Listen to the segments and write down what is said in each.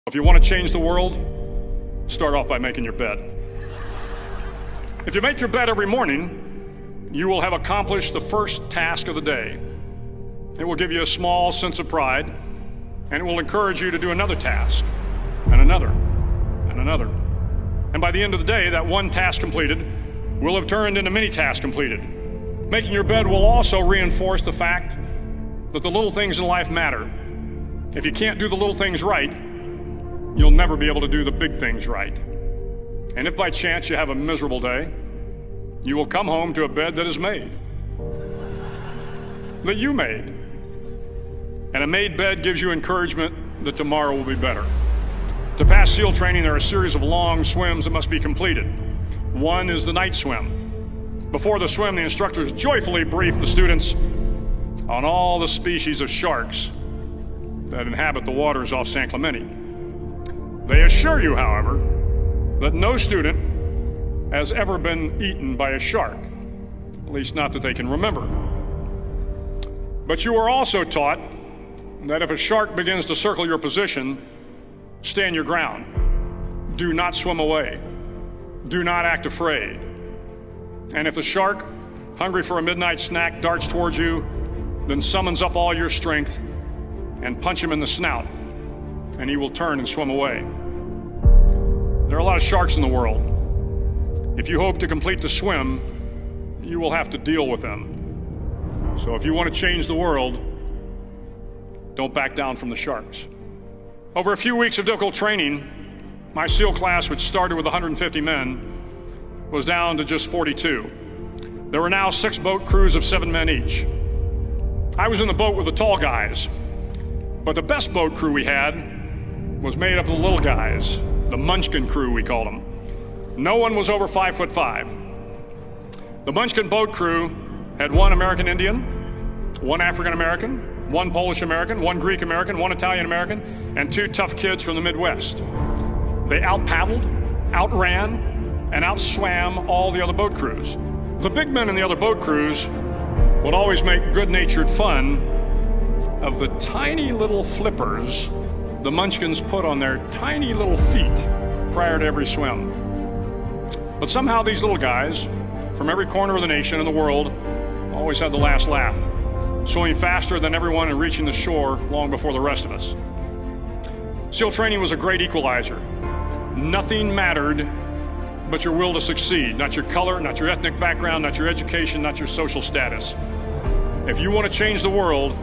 If you want to change the world, start off by making your bed. If you make your bed every morning, you will have accomplished the first task of the day. It will give you a small sense of pride, and it will encourage you to do another task, and another, and another. And by the end of the day, that one task completed will have turned into many tasks completed. Making your bed will also reinforce the fact that the little things in life matter. If you can't do the little things right, you'll never be able to do the big things right. And if by chance you have a miserable day, you will come home to a bed that is made, that you made. And a made bed gives you encouragement that tomorrow will be better. To pass SEAL training, there are a series of long swims that must be completed. One is the night swim. Before the swim, the instructors joyfully brief the students on all the species of sharks that inhabit the waters off San Clemente. They assure you, however, that no student has ever been eaten by a shark, at least not that they can remember. But you are also taught that if a shark begins to circle your position, stand your ground. Do not swim away. Do not act afraid. And if the shark, hungry for a midnight snack, darts towards you, then summons up all your strength and punch him in the snout, and he will turn and swim away. There are a lot of sharks in the world. If you hope to complete the swim, you will have to deal with them. So if you want to change the world, don't back down from the sharks. Over a few weeks of difficult training, my SEAL class, which started with 150 men, was down to just 42. There were now 6 boat crews of 7 men each. I was in the boat with the tall guys, but the best boat crew we had was made up of the little guys, the Munchkin crew, we called them. No one was over 5'5". The Munchkin boat crew had 1 American Indian, 1 African American, 1 Polish American, 1 Greek American, 1 Italian American, and 2 tough kids from the Midwest. They out-paddled, outran, and outswam all the other boat crews. The big men in the other boat crews would always make good-natured fun of the tiny little flippers the Munchkins put on their tiny little feet prior to every swim. But somehow these little guys from every corner of the nation and the world always had the last laugh, swimming faster than everyone and reaching the shore long before the rest of us. SEAL training was a great equalizer. Nothing mattered but your will to succeed, not your color, not your ethnic background, not your education, not your social status. If you want to change the world,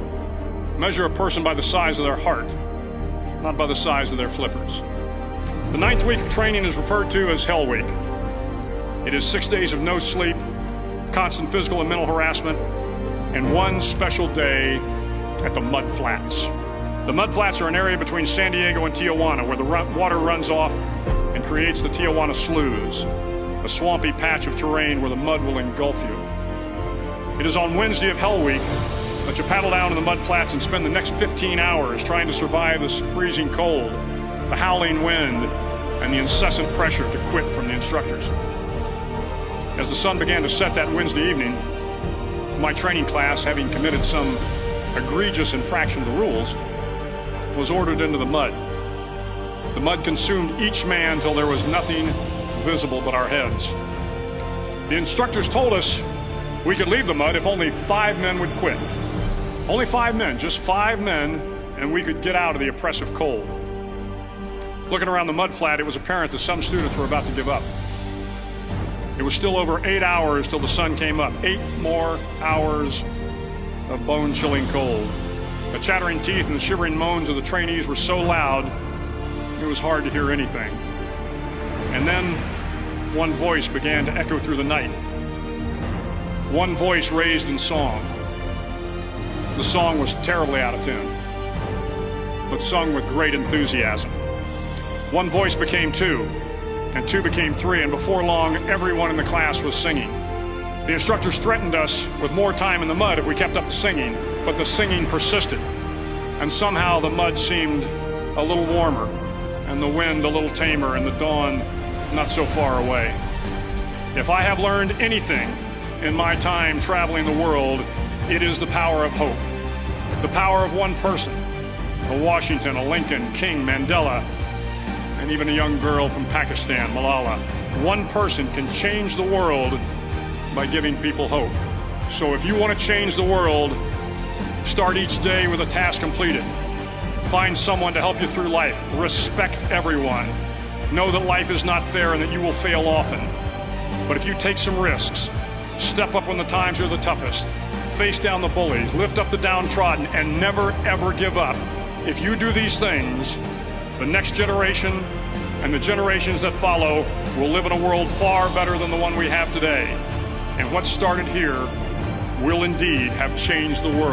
measure a person by the size of their heart, not by the size of their flippers. The 9th week of training is referred to as Hell Week. It is 6 days of no sleep, constant physical and mental harassment, and 1 special day at the Mud Flats. The Mud Flats are an area between San Diego and Tijuana where the water runs off and creates the Tijuana Sloughs, a swampy patch of terrain where the mud will engulf you. It is on Wednesday of Hell Week that you paddle down to the Mud Flats and spend the next 15 hours trying to survive this freezing cold, the howling wind, and the incessant pressure to quit from the instructors. As the sun began to set that Wednesday evening, my training class, having committed some egregious infraction of the rules, was ordered into the mud. The mud consumed each man till there was nothing visible but our heads. The instructors told us we could leave the mud if only 5 men would quit. Only 5 men, just 5 men, and we could get out of the oppressive cold. Looking around the mud flat, it was apparent that some students were about to give up. It was still over 8 hours till the sun came up. 8 more hours of bone-chilling cold. The chattering teeth and the shivering moans of the trainees were so loud, it was hard to hear anything. And then one voice began to echo through the night. One voice raised in song. The song was terribly out of tune, but sung with great enthusiasm. One voice became 2, and 2 became 3, and before long, everyone in the class was singing. The instructors threatened us with more time in the mud if we kept up the singing, but the singing persisted, and somehow the mud seemed a little warmer, and the wind a little tamer, and the dawn not so far away. If I have learned anything in my time traveling the world, it is the power of hope, the power of one person, a Washington, a Lincoln, King, Mandela, and even a young girl from Pakistan, Malala. One person can change the world by giving people hope. So if you want to change the world, start each day with a task completed. Find someone to help you through life. Respect everyone. Know that life is not fair and that you will fail often. But if you take some risks, step up when the times are the toughest, face down the bullies, lift up the downtrodden, and never, ever give up. If you do these things, the next generation and the generations that follow will live in a world far better than the one we have today. And what started here will indeed have changed the world.